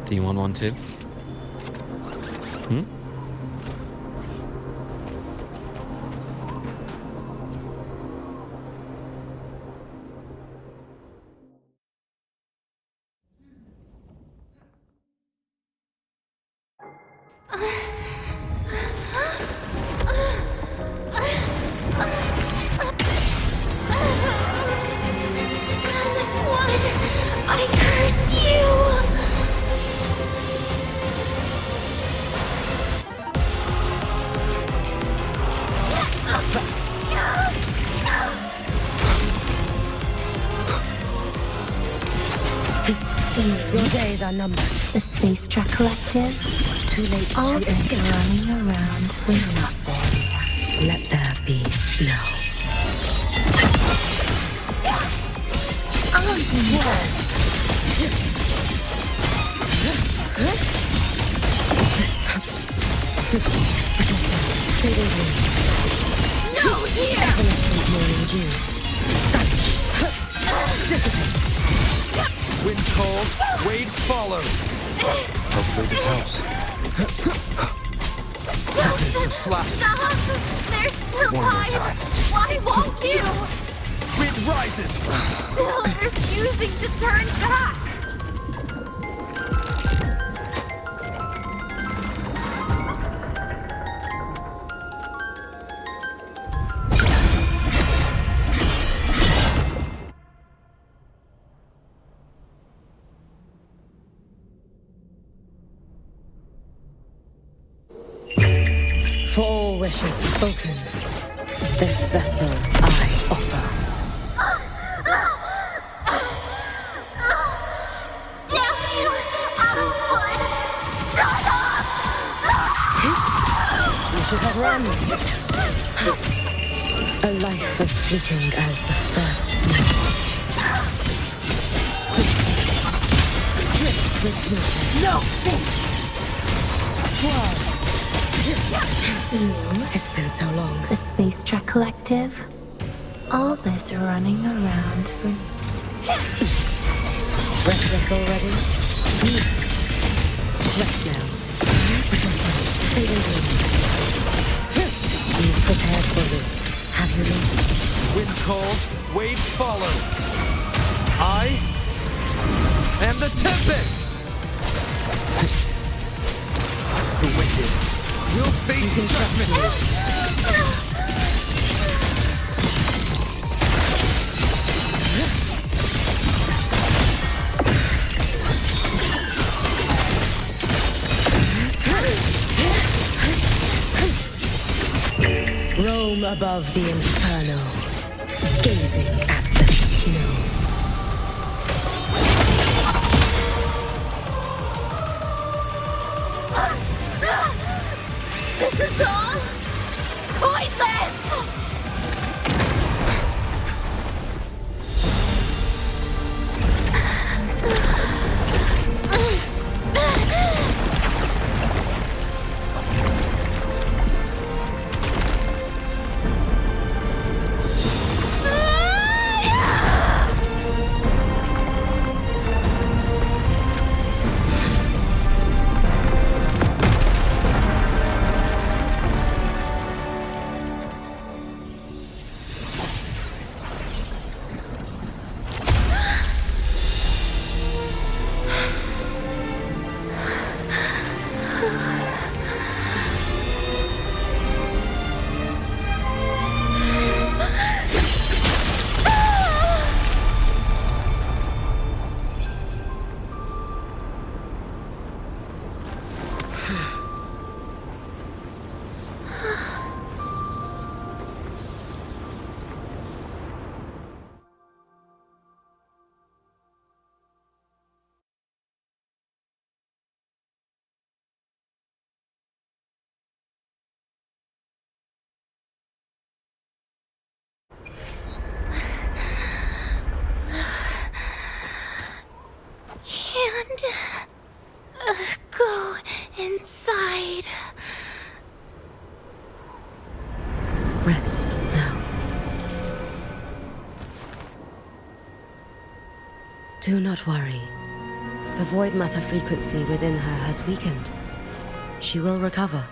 Do you want one too? Hmm? I curse you! Your days are numbered. The Space Track Collective. Too late All to this escape. running around for Do not nothing. let there be snow. Fading wind. No, here! Evanescent morning dew. Vanish. Dissipate. Wind calls, waves follow. Hopefully this helps. Fist of slash. Stop! There's still One more time! time. Why won't you? Wind rises. Still refusing to turn back! For all wishes spoken, this vessel I offer. Damn you! Out of wood! Run off! You should have run. A life as fleeting as the first snow. Drift with snow. No! Swirl. It's been so long. The Space Track Collective. All this running around for... Restless already? Rest now. Fading wind. You've prepared for this, have you not? Wind calls, waves follow. I am the Tempest. The wicked will face judgment. Roam above the inferno, gazing at the snow. This is all pointless! Go inside. Rest now. Do not worry. The void matter frequency within her has weakened. She will recover.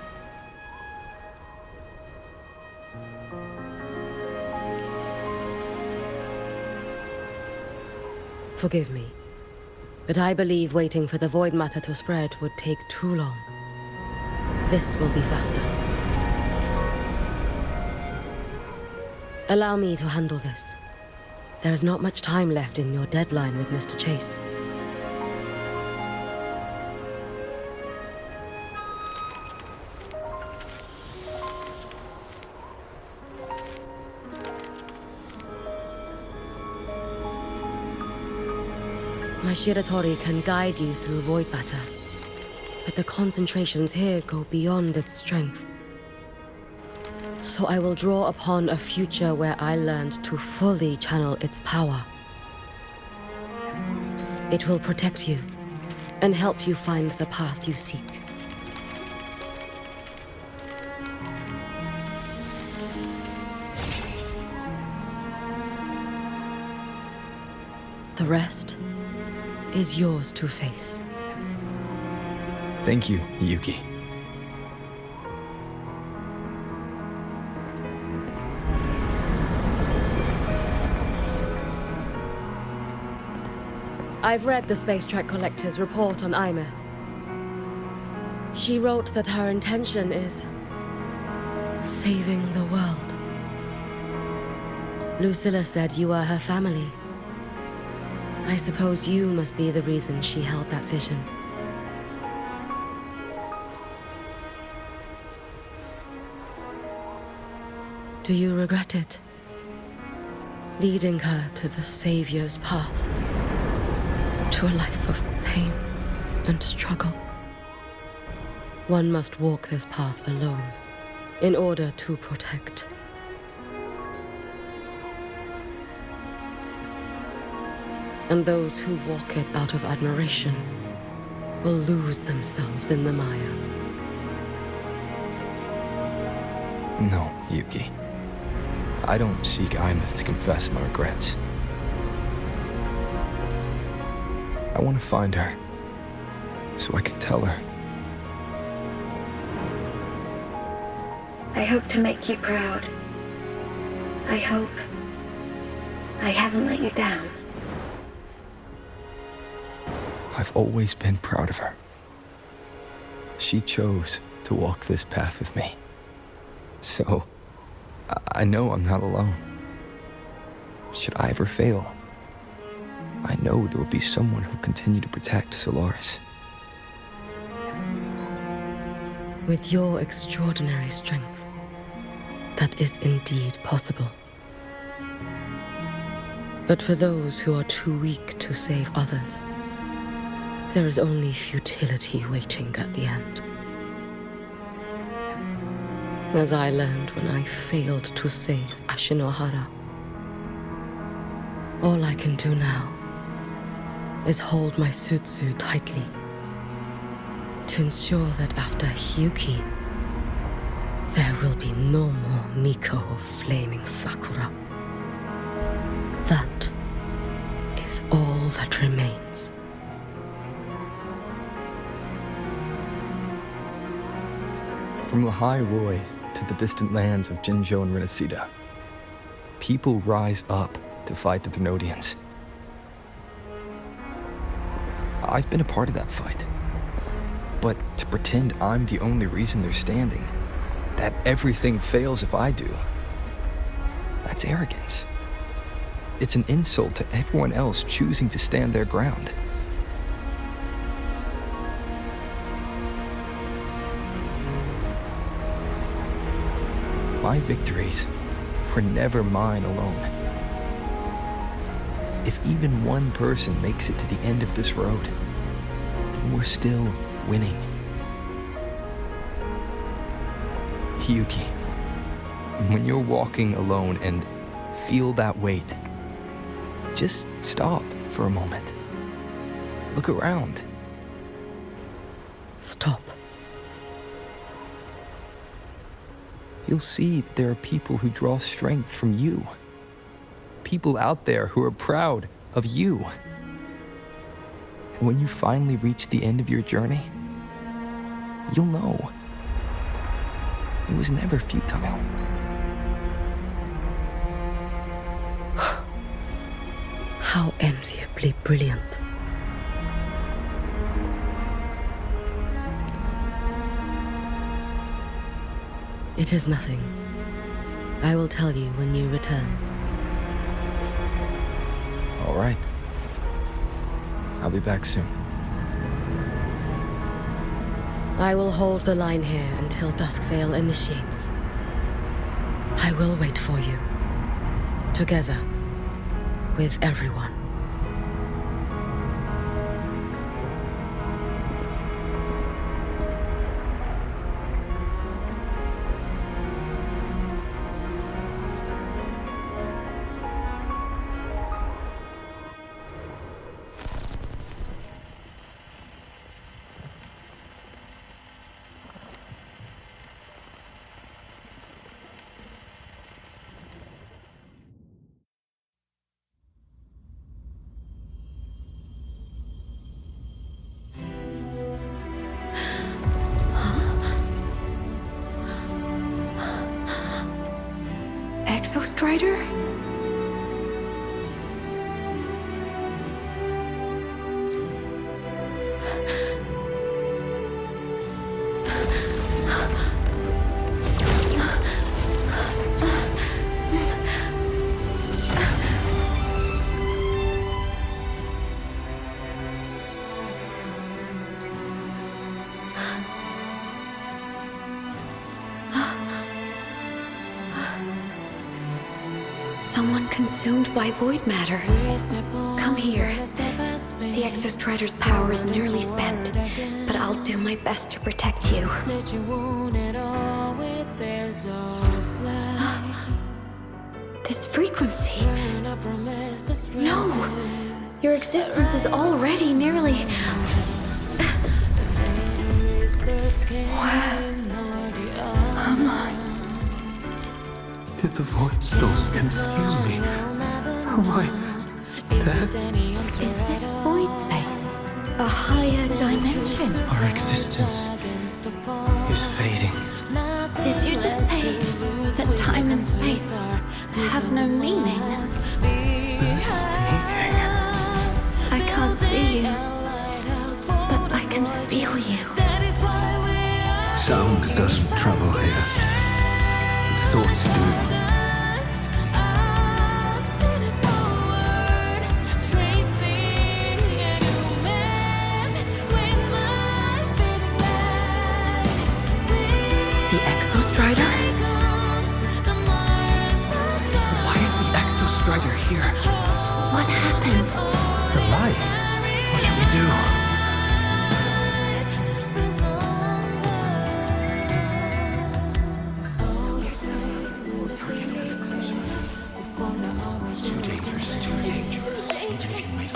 Forgive me, but I believe waiting for the void matter to spread would take too long. This will be faster. Allow me to handle this. There is not much time left in your deadline with Mr. Chase. My Shiratori can guide you through void matter, but the concentrations here go beyond its strength. So I will draw upon a future where I learned to fully channel its power. It will protect you and help you find the path you seek. The rest is yours to face. Thank you, Yuki. I've read the Space Track Collector's report on Imeth. She wrote that her intention is saving the world. Lucilla said you are her family. I suppose you must be the reason she held that vision. Do you regret it? Leading her to the Savior's path? To a life of pain and struggle? One must walk this path alone in order to protect. And those who walk it out of admiration will lose themselves in the mire. No, Yuki. I don't seek Imeth to confess my regrets. I want to find her, so I can tell her. I hope to make you proud. I hope I haven't let you down. I've always been proud of her. She chose to walk this path with me. So, I know I'm not alone. Should I ever fail, I know there will be someone who'll continue to protect Solaris. With your extraordinary strength, that is indeed possible. But for those who are too weak to save others, there is only futility waiting at the end. As I learned when I failed to save Ashinohara. All I can do now is hold my Sutsu tightly to ensure that after Hyuki, there will be no more Miko of flaming Sakura. That is all that remains. From the High Roy to the distant lands of Jinzhou and Renesida, people rise up to fight the Thermodians. I've been a part of that fight. But to pretend I'm the only reason they're standing, that everything fails if I do, that's arrogance. It's an insult to everyone else choosing to stand their ground. My victories were never mine alone. If even one person makes it to the end of this road, then we're still winning. Hyuki, when you're walking alone and feel that weight, just stop for a moment. Look around. Stop. You'll see that there are people who draw strength from you. People out there who are proud of you. when you finally reach the end of your journey, you'll know. It was never futile. How enviably brilliant. It is nothing. I will tell you when you return. All right. I'll be back soon. I will hold the line here until Duskvale initiates. I will wait for you. Together. With everyone. Exostrider? Someone consumed by void matter. Come here. The Exostrider's power is nearly spent, but I'll do my best to protect you. This frequency. No! Your existence is already nearly... Where am I? Did the void storm consume me? Am I dead? Is this void space a higher dimension? Our existence is fading. Did you just say that time and space have no meaning? Who's speaking? I can't see you, but I can feel you. Sound doesn't travel here. Thoughts do. The Exostrider? Why is the Exostrider here? What happened? The light. What should we do?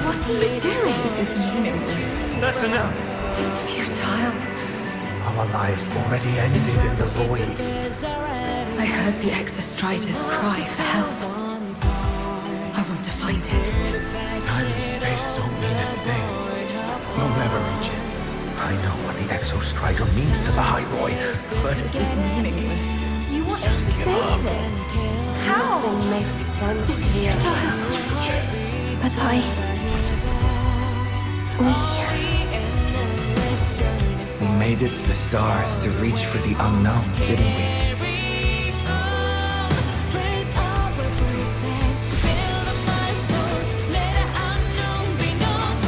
What are you doing? This is meaningless. That's enough. It's futile. Our lives already ended in the void. I heard the Exostrider's cry for help. I want to find it. Time and space don't mean a thing. You'll never reach it. I know what the Exostrider means to the High Boy, but This is meaningless. You want to save it? How? It's futile. But we made it to the stars to reach for the unknown, didn't we?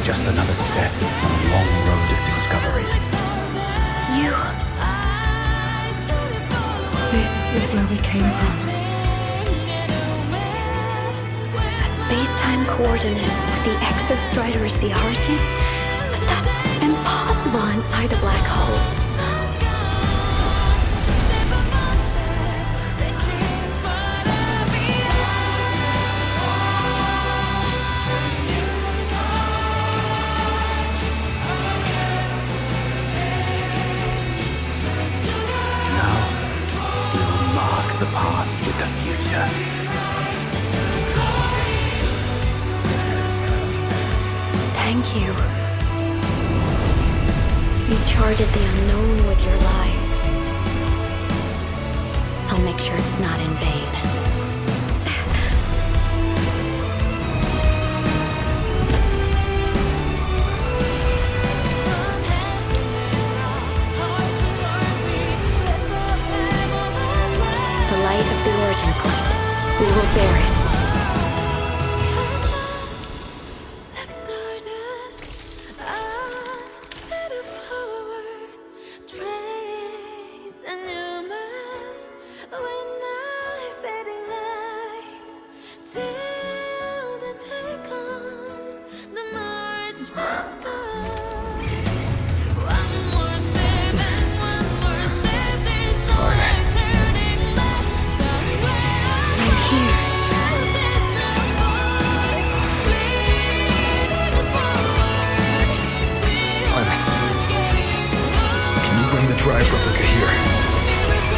Just another step on a long road of discovery. You... This is where we came from. A space-time coordinate with the Exostrider as the origin? But that's impossible inside a black hole. Now, we will mark the path with the future. Thank you. You charted the unknown with your lies. I'll make sure it's not in vain. The light of the origin point. We will bear it. Drive replica here.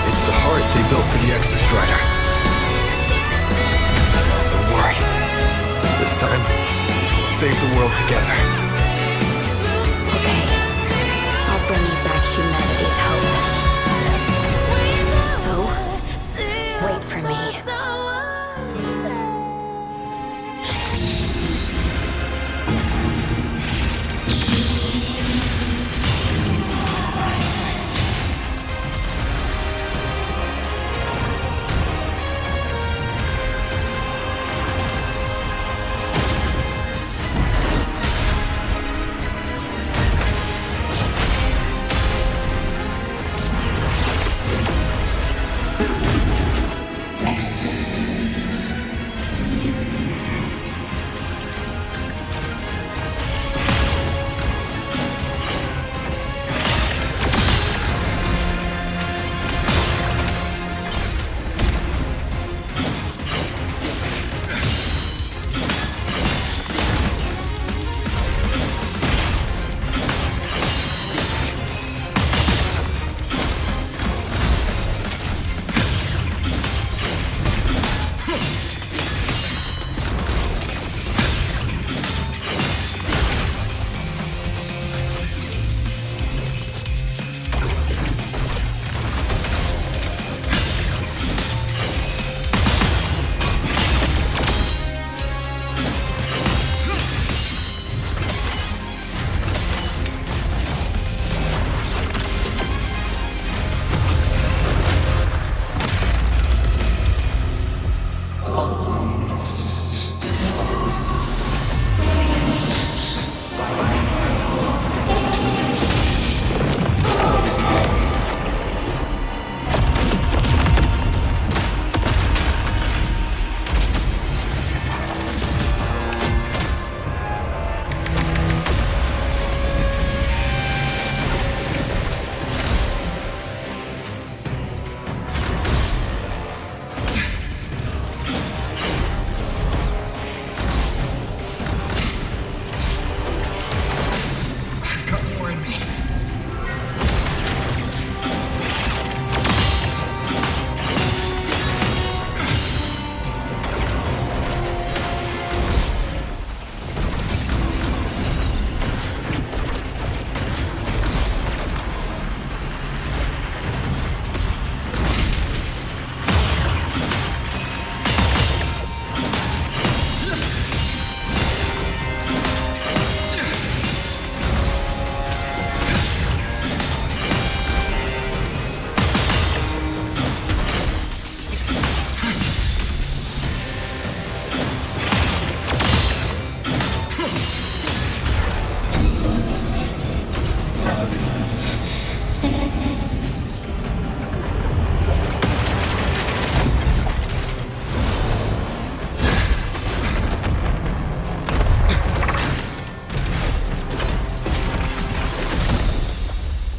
It's the heart they built for the Extra Strider. Don't worry. This time, we'll save the world together. Okay. I'll bring you back humanity's hope. So, wait for me.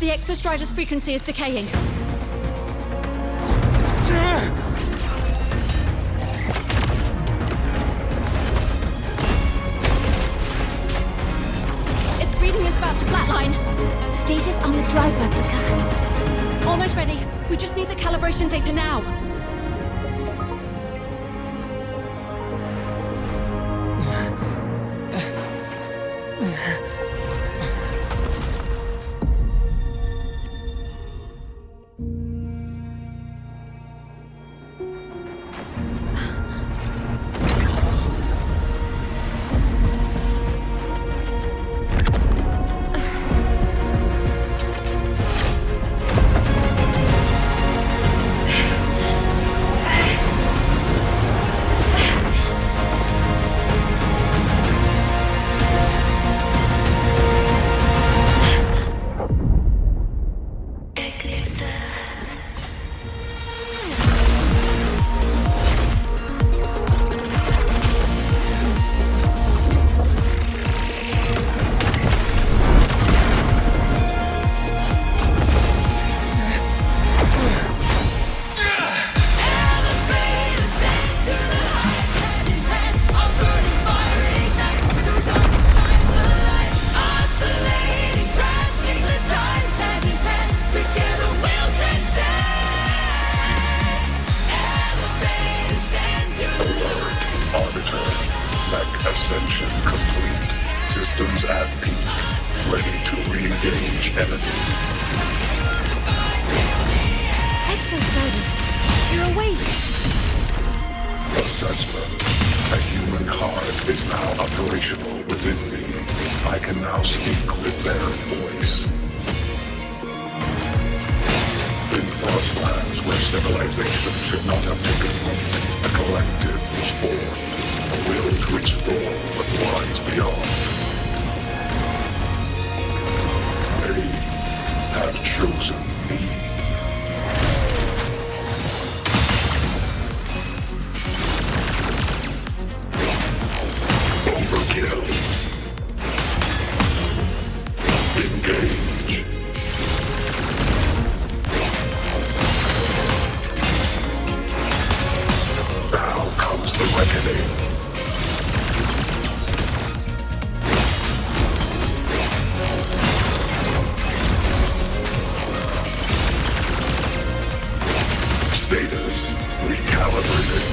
The Exostrider's frequency is decaying. Its reading is about to flatline. Status on the drive replica. Almost ready. We just need the calibration data now. Engage enemy. Exostrider, you're awake. Assessment. A human heart is now operational within me. I can now speak with their voice. In frost lands where civilization should not have taken root, a collective was born. A will to explore what lies beyond. They have chosen me. Overkill. Engage. Now comes the reckoning. Status recalibrated.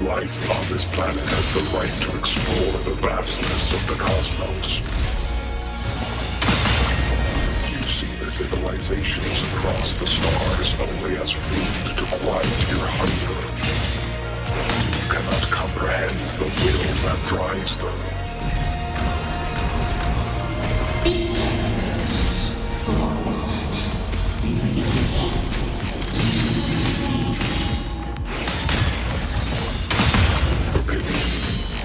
Life on this planet has the right to explore the vastness of the cosmos. You see the civilizations across the stars only as food to quiet your hunger. You cannot comprehend the will that drives them.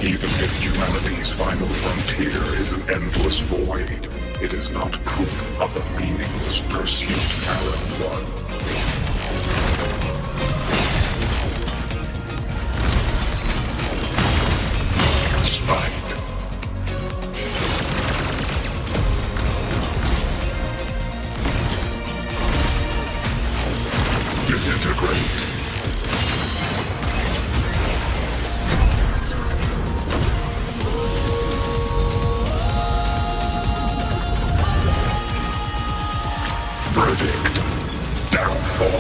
Even if humanity's final frontier is an endless void, it is not proof of a meaningless pursuit Alan won. Spite. Disintegrate. Verdict. Downfall.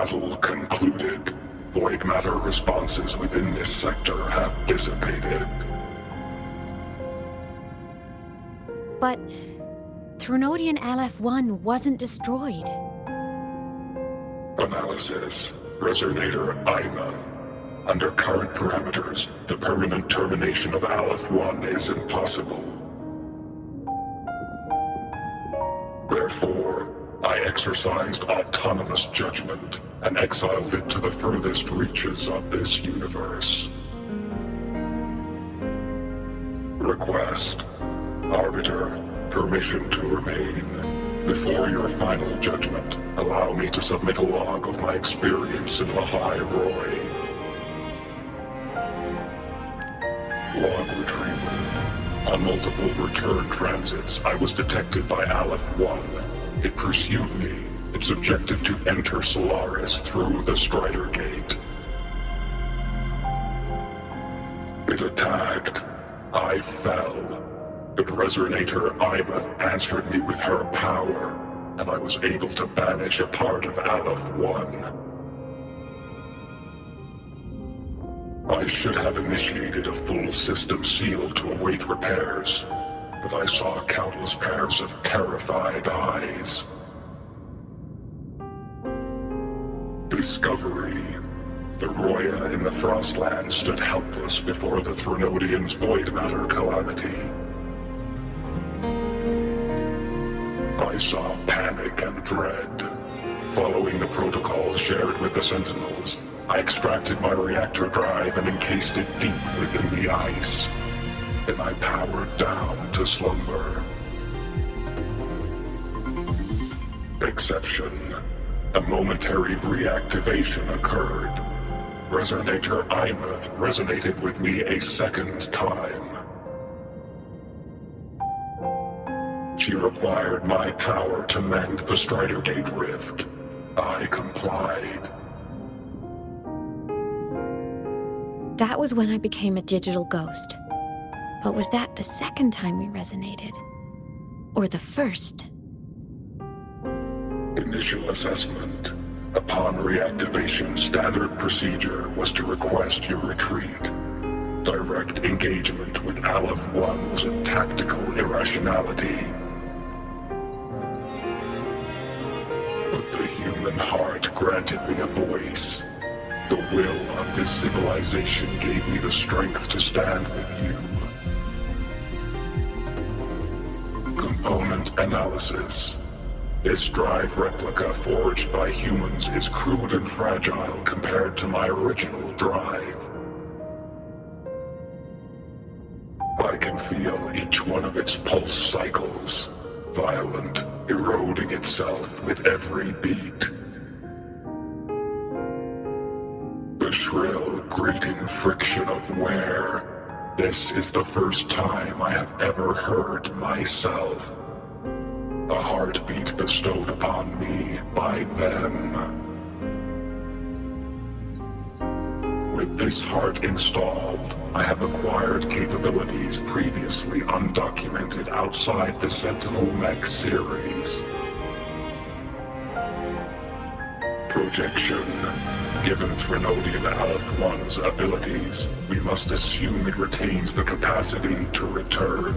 battle concluded, void matter responses within this sector have dissipated. But Threnodian LF-1 wasn't destroyed. Analysis. Resonator Imuth. Under current parameters, the permanent termination of Aleph-1 is impossible. Therefore, I exercised autonomous judgment and exiled it to the furthest reaches of this universe. Request. Arbiter, permission to remain. Before your final judgment, allow me to submit a log of my experience in Lahai Roy. Log retrieval. On multiple return transits, I was detected by Aleph-1. It pursued me, its objective to enter Solaris through the Strider Gate. It attacked. I fell. But Resonator Imuth answered me with her power, and I was able to banish a part of Aleph-1. I should have initiated a full system seal to await repairs, but I saw countless pairs of terrified eyes. Discovery. The Roya in the Frostland stood helpless before the Threnodians' void matter calamity. I saw panic and dread. Following the protocols shared with the Sentinels, I extracted my reactor drive and encased it deep within the ice. Then I powered down to slumber. Exception. A momentary reactivation occurred. Resonator Imuth resonated with me a second time. She required my power to mend the Strider Gate rift. I complied. That was when I became a digital ghost. But was that the second time we resonated? Or the first? Initial assessment. Upon reactivation, standard procedure was to request your retreat. Direct engagement with Aleph-1 was a tactical irrationality. But the human heart granted me a voice. The will of this civilization gave me the strength to stand with you. Component analysis. This drive replica forged by humans is crude and fragile compared to my original drive. I can feel each one of its pulse cycles, violent, eroding itself with every beat. The shrill, grating friction of wear. This is the first time I have ever heard myself. A heartbeat bestowed upon me by them. With this heart installed, I have acquired capabilities previously undocumented outside the Sentinel Mech series. Projection. Given Threnodian Aleph-1's abilities, we must assume it retains the capacity to return.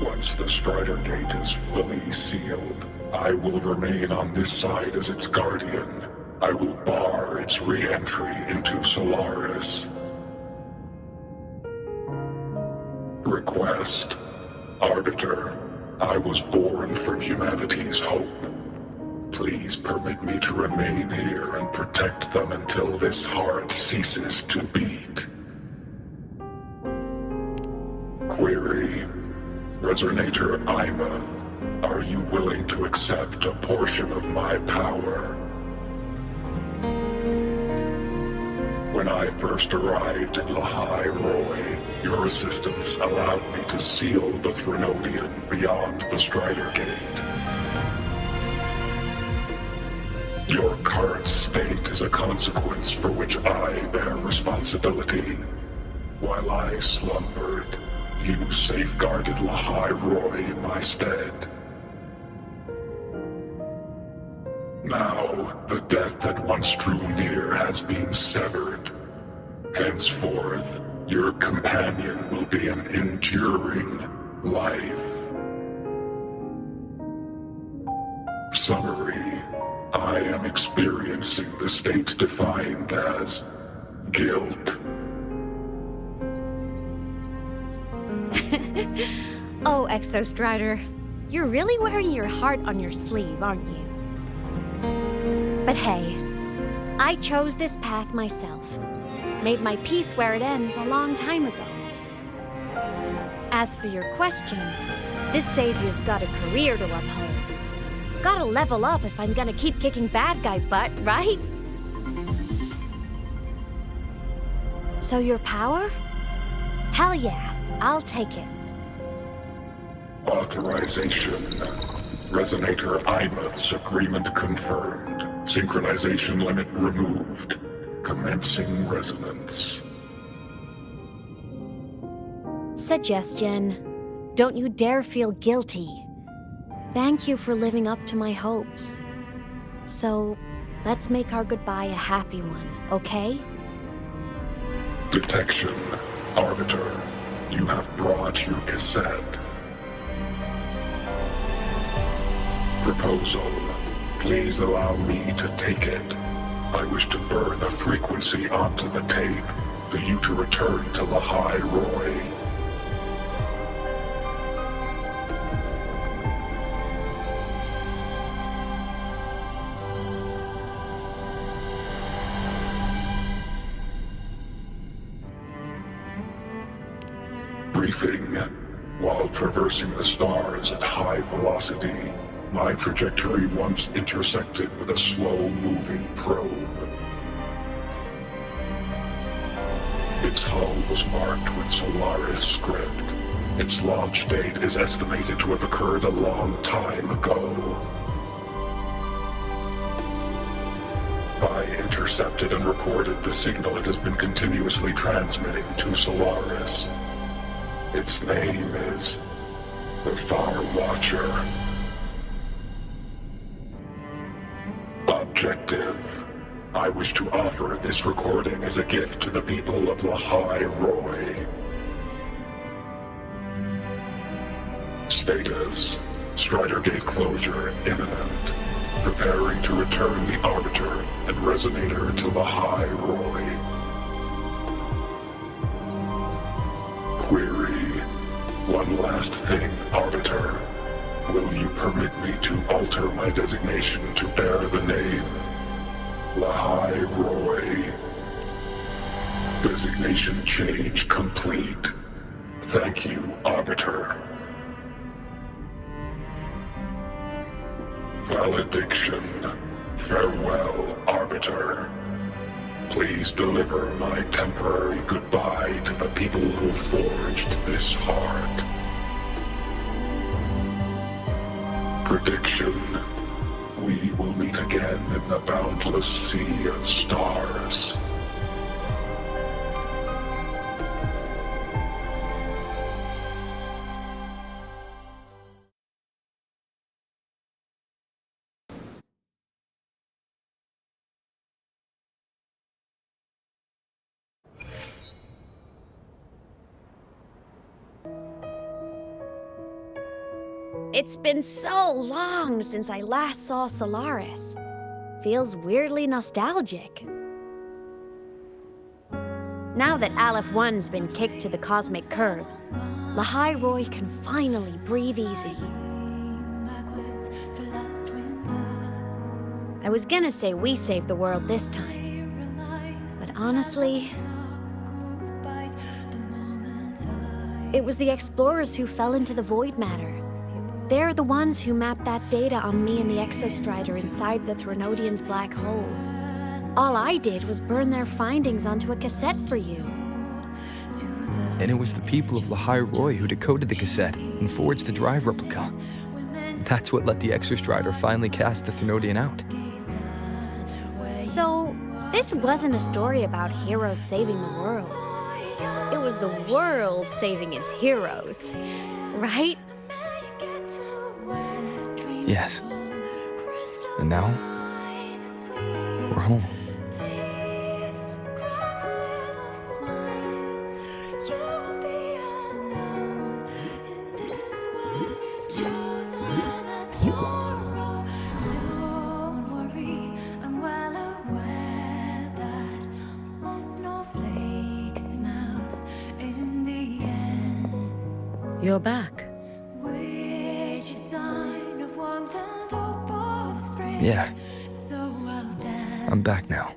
Once the Strider Gate is fully sealed, I will remain on this side as its guardian. I will bar its re-entry into Solaris. Request. Arbiter, I was born from humanity's hope. Please permit me to remain here and protect them until this heart ceases to beat. Query. Resonator Imuth, are you willing to accept a portion of my power? When I first arrived in Lahai Roy, your assistance allowed me to seal the Threnodian beyond the Strider Gate. Your current state is a consequence for which I bear responsibility. While I slumbered, you safeguarded Lahai Roy in my stead. Now, the death that once drew near has been severed. Henceforth, your companion will be an enduring life. Summary: I am experiencing the state defined as guilt. Oh, Exostrider, you're really wearing your heart on your sleeve, aren't you? But hey, I chose this path myself. Made my peace where it ends a long time ago. As for your question, this savior's got a career to uphold. Gotta level up if I'm gonna keep kicking bad guy butt, right? So your power? Hell yeah, I'll take it. Authorization. Resonator Imuth's agreement confirmed. Synchronization limit removed. Commencing resonance. Suggestion. Don't you dare feel guilty. Thank you for living up to my hopes. So, let's make our goodbye a happy one, okay? Detection. Arbiter, you have brought your cassette. Proposal. Please allow me to take it. I wish to burn a frequency onto the tape for you to return to Lahai Roy. Briefing. While traversing the stars at high velocity, my trajectory once intersected with a slow-moving probe. Its hull was marked with Solaris script. Its launch date is estimated to have occurred a long time ago. I intercepted and recorded the signal it has been continuously transmitting to Solaris. Its name is the Far Watcher. Objective. I wish to offer this recording as a gift to the people of Lahai Roy. Status. Strider Gate closure imminent. Preparing to return the Arbiter and Resonator to Lahai Roy. Query. One last thing, Arbiter. Will you permit me to alter my designation to bear the name Lahai Roy? Designation change complete. Thank you, Arbiter. Valediction. Farewell, Arbiter. Please deliver my temporary goodbye to the people who forged this heart. Prediction. We will meet again in the boundless sea of stars. It's been so long since I last saw Solaris. Feels weirdly nostalgic. Now that Aleph 1's been kicked to the cosmic curb, Lahai Roy can finally breathe easy. I was gonna say we saved the world this time, but honestly, it was the explorers who fell into the void matter. They're the ones who mapped that data on me and the Exostrider inside the Threnodian's black hole. All I did was burn their findings onto a cassette for you. And it was the people of Lahai Roy who decoded the cassette and forged the drive replica. That's what let the Exostrider finally cast the Threnodian out. So, this wasn't a story about heroes saving the world. It was the world saving its heroes, right? Yes. And now, home. You're back. Yeah, I'm back now.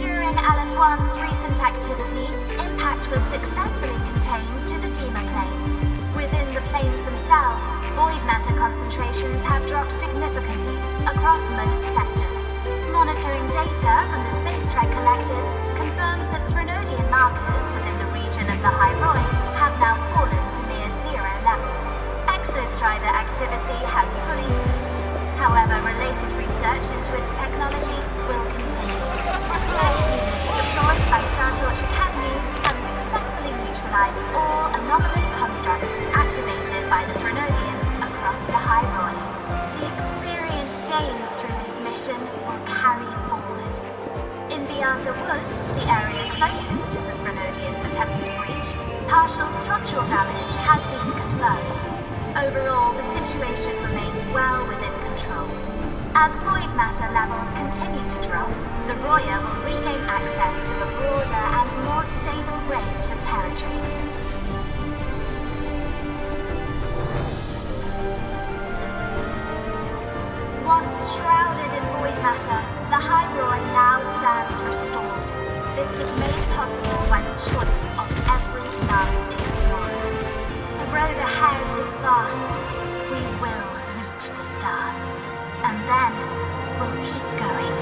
During LS1's recent activity, impact was successfully contained to the Dema planes. Within the planes themselves, void matter concentrations have dropped significantly across most sectors. Monitoring data from the space trek collected confirms that Threnodian markers within the region of the High Void have now fallen to near zero levels. Exostrider activity has fully ceased. However, related research into its technology will continue. Deployed by Startorch Academy have successfully neutralized all anomalous constructs activated by the Threnodians across the High Void. The experience gained through this mission will carry forward. In the Outer Woods, the area closest to the Threnodians' attempted breach, partial structural damage has been confirmed. Overall, the situation remains well within control. As void matter levels continue to drop, the Roya will regain access to a broader and more stable range of territory. Once shrouded in void matter, the High Roy now stands restored. This was made possible by the choice of every last explorer. The road ahead is vast. We will reach the stars. And then we'll keep going.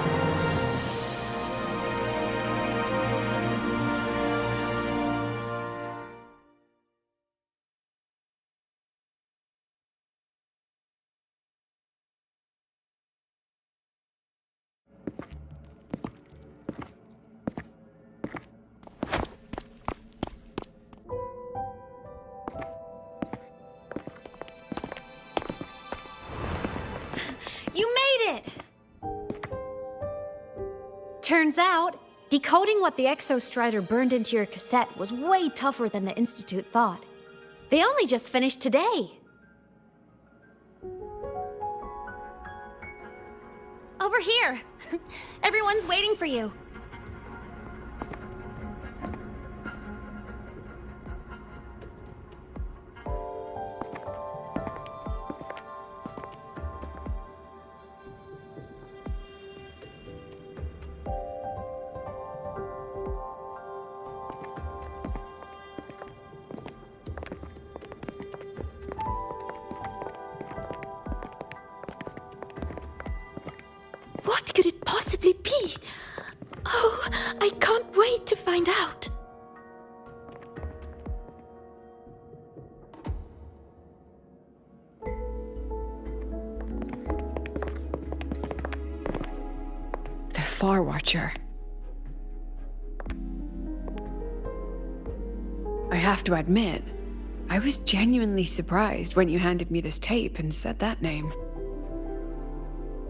You made it! Turns out, decoding what the Exostrider burned into your cassette was way tougher than the Institute thought. They only just finished today. Over here! Everyone's waiting for you. What could it possibly be? Oh, I can't wait to find out. The Far Watcher. I have to admit, I was genuinely surprised when you handed me this tape and said that name.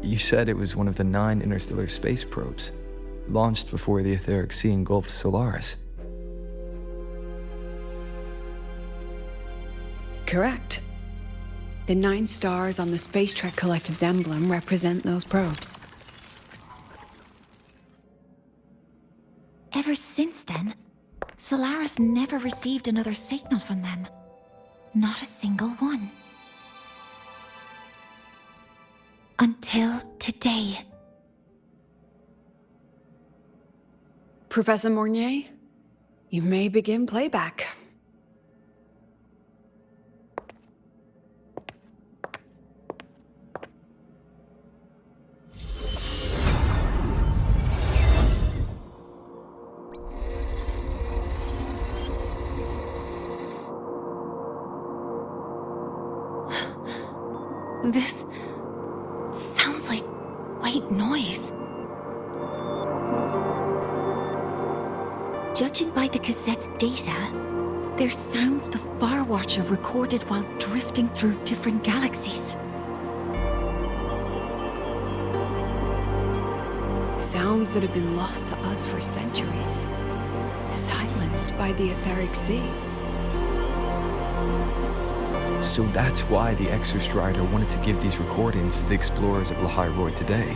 You said it was one of the 9 interstellar space probes, launched before the etheric sea engulfed Solaris. Correct. The 9 stars on the Space Trek Collective's emblem represent those probes. Ever since then, Solaris never received another signal from them. Not a single one. Until today. Professor Mornier, You may begin playback. This sounds like white noise. Judging by the cassette's data, they're sounds the Far Watcher recorded while drifting through different galaxies. Sounds that have been lost to us for centuries. Silenced by the etheric sea. So that's why the Exostrider wanted to give these recordings to the explorers of Lahairoi today.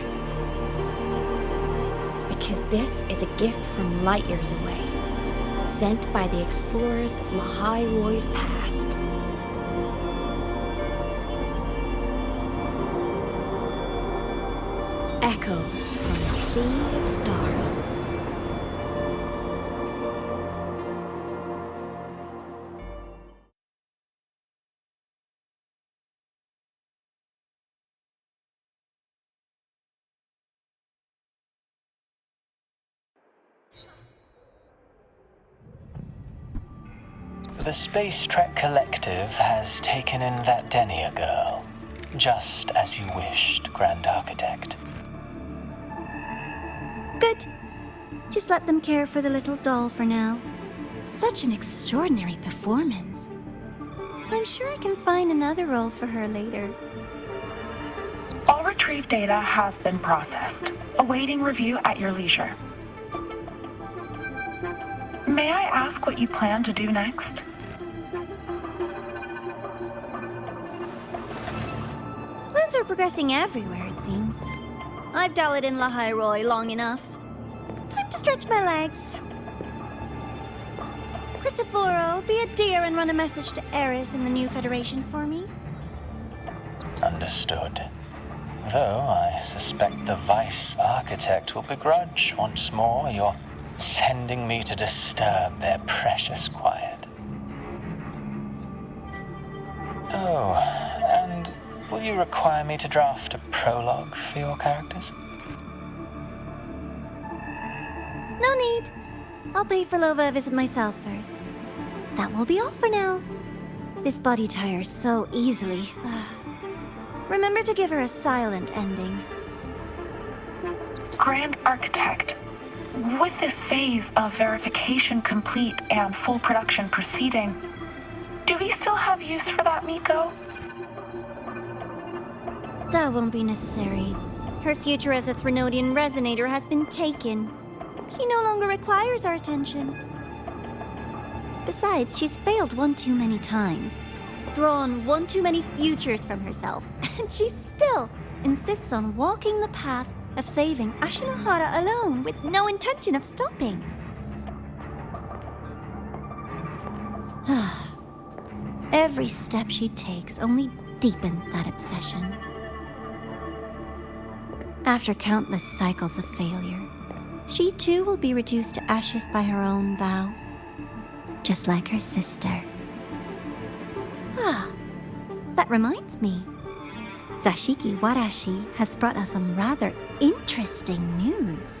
Because this is a gift from light years away, sent by the explorers of Lahairoi's past. Echoes from a sea of stars. The Space Trek Collective has taken in that Denia girl, just as you wished, Grand Architect. Good. Just let them care for the little doll for now. Such an extraordinary performance. I'm sure I can find another role for her later. All retrieved data has been processed, awaiting review at your leisure. May I ask what you plan to do next? Plans are progressing everywhere, it seems. I've dallied in Lahairoi long enough. Time to stretch my legs. Cristoforo, be a dear and run a message to Eris in the new Federation for me. Understood. Though I suspect the Vice Architect will begrudge once more your sending me to disturb their precious quiet. Oh, and will you require me to draft a prologue for your characters? No need. I'll pay for Lova a visit myself first. That will be all for now. This body tires so easily. Remember to give her a silent ending. Grand Architect, with this phase of verification complete and full production proceeding, do we still have use for that Miko? That won't be necessary. Her future as a Threnodian resonator has been taken. She no longer requires our attention. Besides, she's failed one too many times, drawn one too many futures from herself, and she still insists on walking the path of saving Ashinohara alone with no intention of stopping. Every step she takes only deepens that obsession. After countless cycles of failure, she too will be reduced to ashes by her own vow, just like her sister. That reminds me. Zashiki Warashi has brought us some rather interesting news.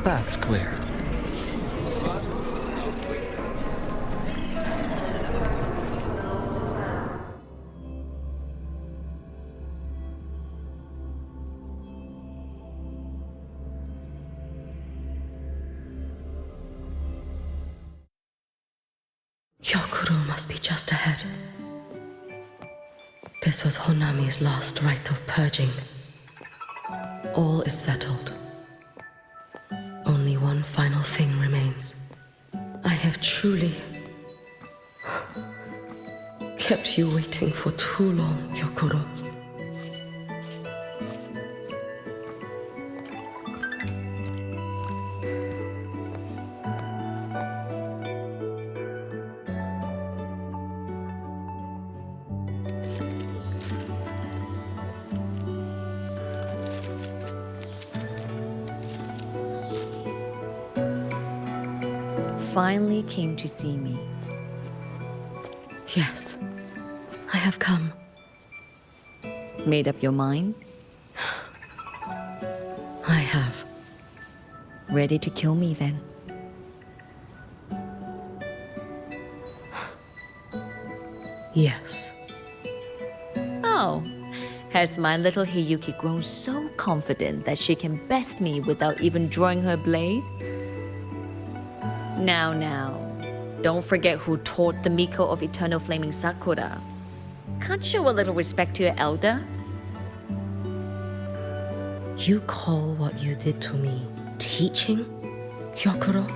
That's clear. Hyokuro must be just ahead. This This was Honami's last rite of purging. All is settled. Only one final thing remains. I have truly kept you waiting for too long, Kyokoro. Finally came to see me. Yes, I have come. Made up your mind? I have. Ready to kill me then? Yes. Oh, has my little Hiyuki grown so confident that she can best me without even drawing her blade? Now, don't forget who taught the Miko of Eternal Flaming Sakura. Can't show a little respect to your elder? You call what you did to me teaching, Kyokoro?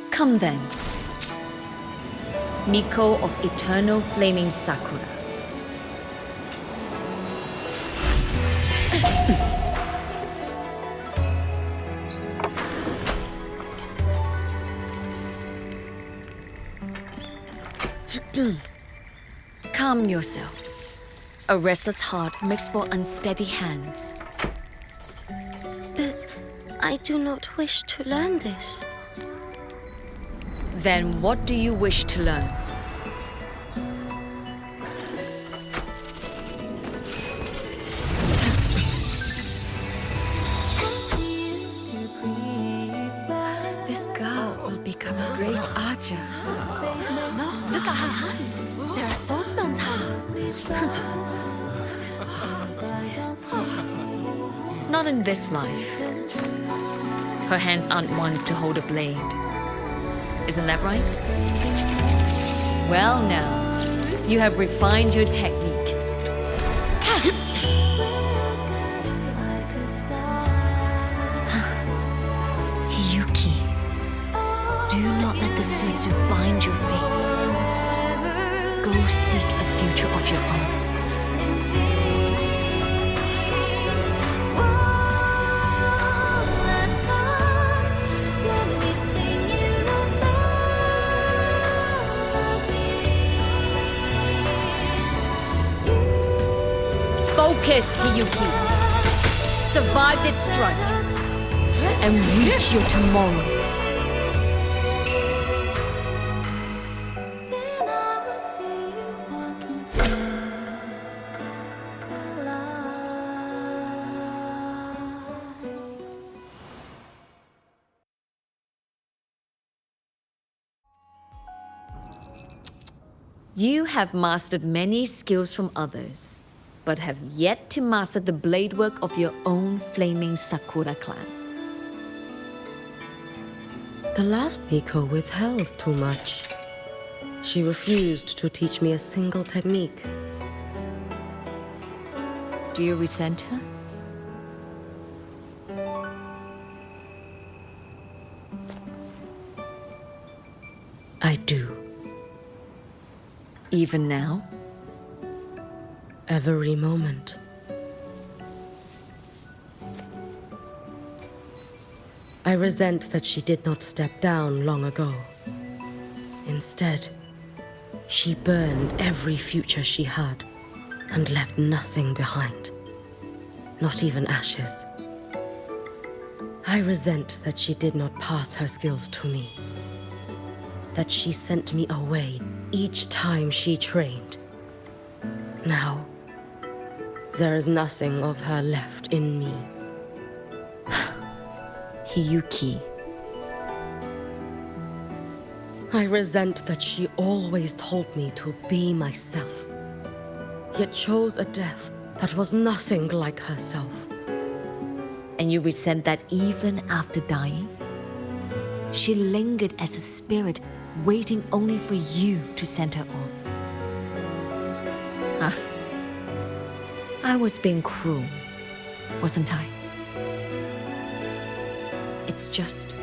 Come then. Miko of Eternal Flaming Sakura. Calm yourself. A restless heart makes for unsteady hands. But I do not wish to learn this. Then what do you wish to learn? This girl will become a great archer. No, look at her hands. They are swordsman's hands. Not in this life. Her hands aren't ones to hold a blade. Isn't that right? Well now, you have refined your technique. Hiyuki, do not let the Suzu bind your fate. Go seek a future of your own. Focus, Hiyuki. Survive this strike and reach your tomorrow. You have mastered many skills from others, but have yet to master the blade work of your own flaming Sakura clan. The last Miko withheld too much. She refused to teach me a single technique. Do you resent her? I do. Even now? Every moment. I resent that she did not step down long ago. Instead, she burned every future she had and left nothing behind. Not even ashes. I resent that she did not pass her skills to me. That she sent me away each time she trained. Now, there is nothing of her left in me. Hiyuki. I resent that she always told me to be myself. yet chose a death that was nothing like herself. And you resent that even after dying? She lingered as a spirit, waiting only for you to send her on. Huh? I was being cruel, wasn't I? It's just,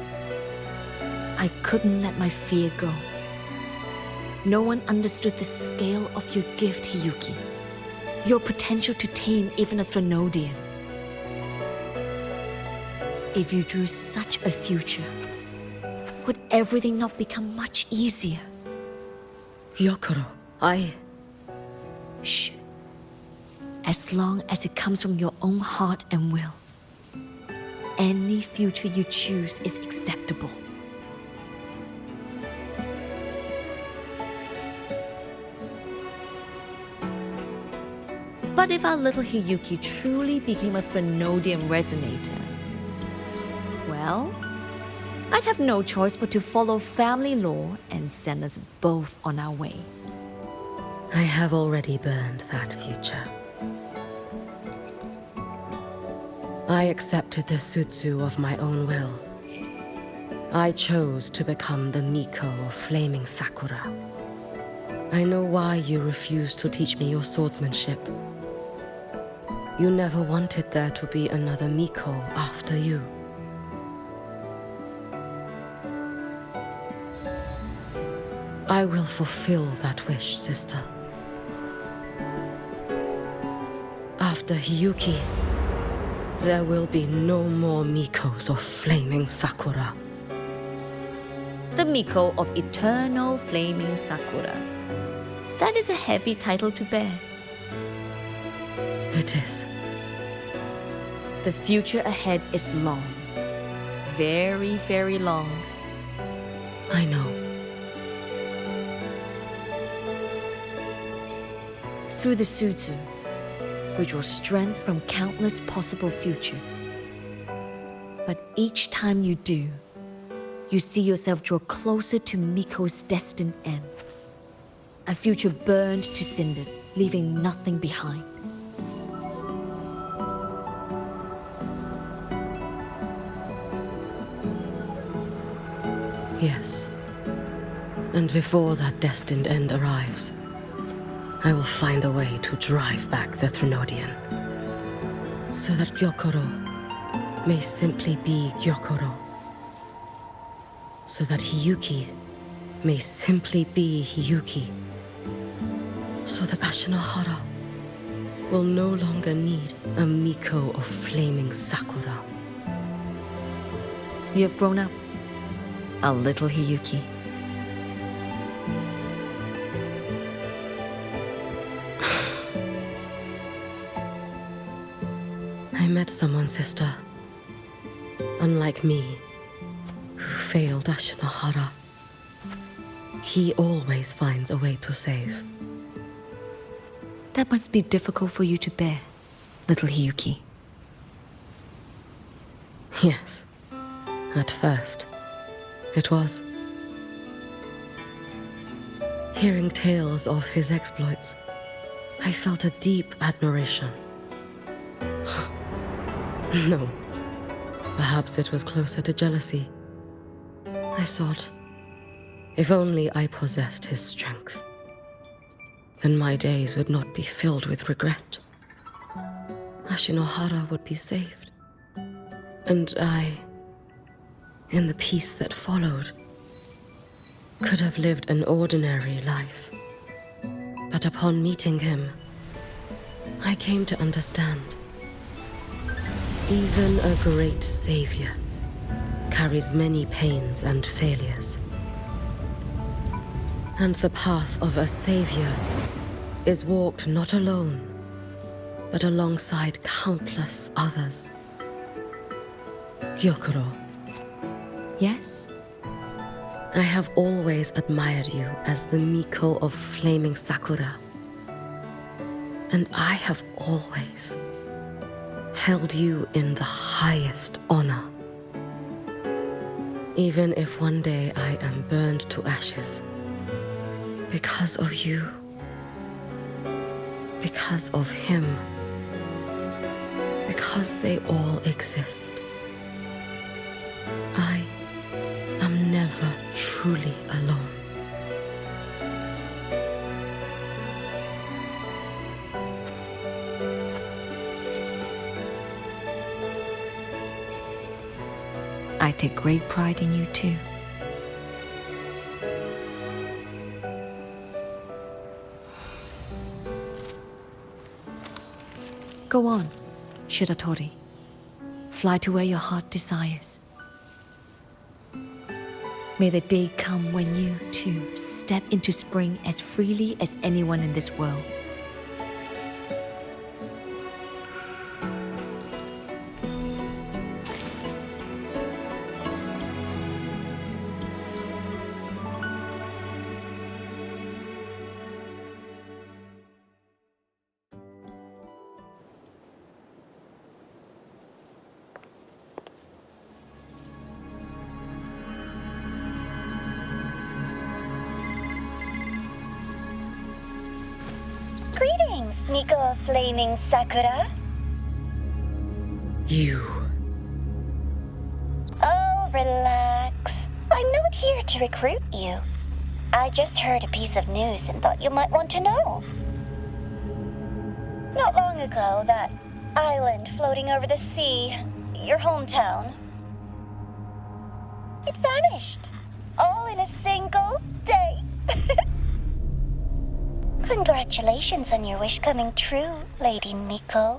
I couldn't let my fear go. No one understood the scale of your gift, Hiyuki. Your potential to tame even a Threnodian. If you drew such a future, would everything not become much easier? Gyokuro, Shh. As long as it comes from your own heart and will, any future you choose is acceptable. But if our little Hiyuki truly became a Threnodian resonator, well, I'd have no choice but to follow family law and send us both on our way. I have already burned that future. I accepted the Sutsu of my own will. I chose to become the Miko of Flaming Sakura. I know why you refused to teach me your swordsmanship. You never wanted there to be another Miko after you. I will fulfill that wish, sister. After Hiyuki, there will be no more Mikos of Flaming Sakura. The Miko of Eternal Flaming Sakura. That is a heavy title to bear. It is. The future ahead is long. Very, very long. I know. Through the Sutsu, we draw strength from countless possible futures. But each time you do, you see yourself draw closer to Miko's destined end. A future burned to cinders, leaving nothing behind. Yes. And before that destined end arrives, I will find a way to drive back the Threnodian, so that Gyokuro may simply be Gyokuro, so that Hiyuki may simply be Hiyuki, so that Ashinohara will no longer need a Miko of Flaming Sakura. You have grown up, a little Hiyuki. I met someone, sister. Unlike me, who failed Ashinohara. He always finds a way to save. That must be difficult for you to bear, little Hiyuki. Yes, at first, it was. Hearing tales of his exploits, I felt a deep admiration. No, perhaps it was closer to jealousy. I thought, if only I possessed his strength, then my days would not be filled with regret. Ashinohara would be saved. And I, in the peace that followed, could have lived an ordinary life. But upon meeting him, I came to understand. Even a great savior carries many pains and failures. And the path of a savior is walked not alone, but alongside countless others. Gyokuro. Yes? I have always admired you as the Miko of Flaming Sakura. And I have always held you in the highest honor. Even if one day I am burned to ashes, because of you, because of him. Because they all exist. I am never truly alone. I take great pride in you too. Go on, Shiratori. Fly to where your heart desires. May the day come when you, too, step into spring as freely as anyone in this world. Greetings, Miko of Flaming Sakura. You. Oh, relax. I'm not here to recruit you. I just heard a piece of news and thought you might want to know. Not long ago, that island floating over the sea, your hometown, it vanished. All in a single day. Congratulations on your wish coming true, Lady Miko.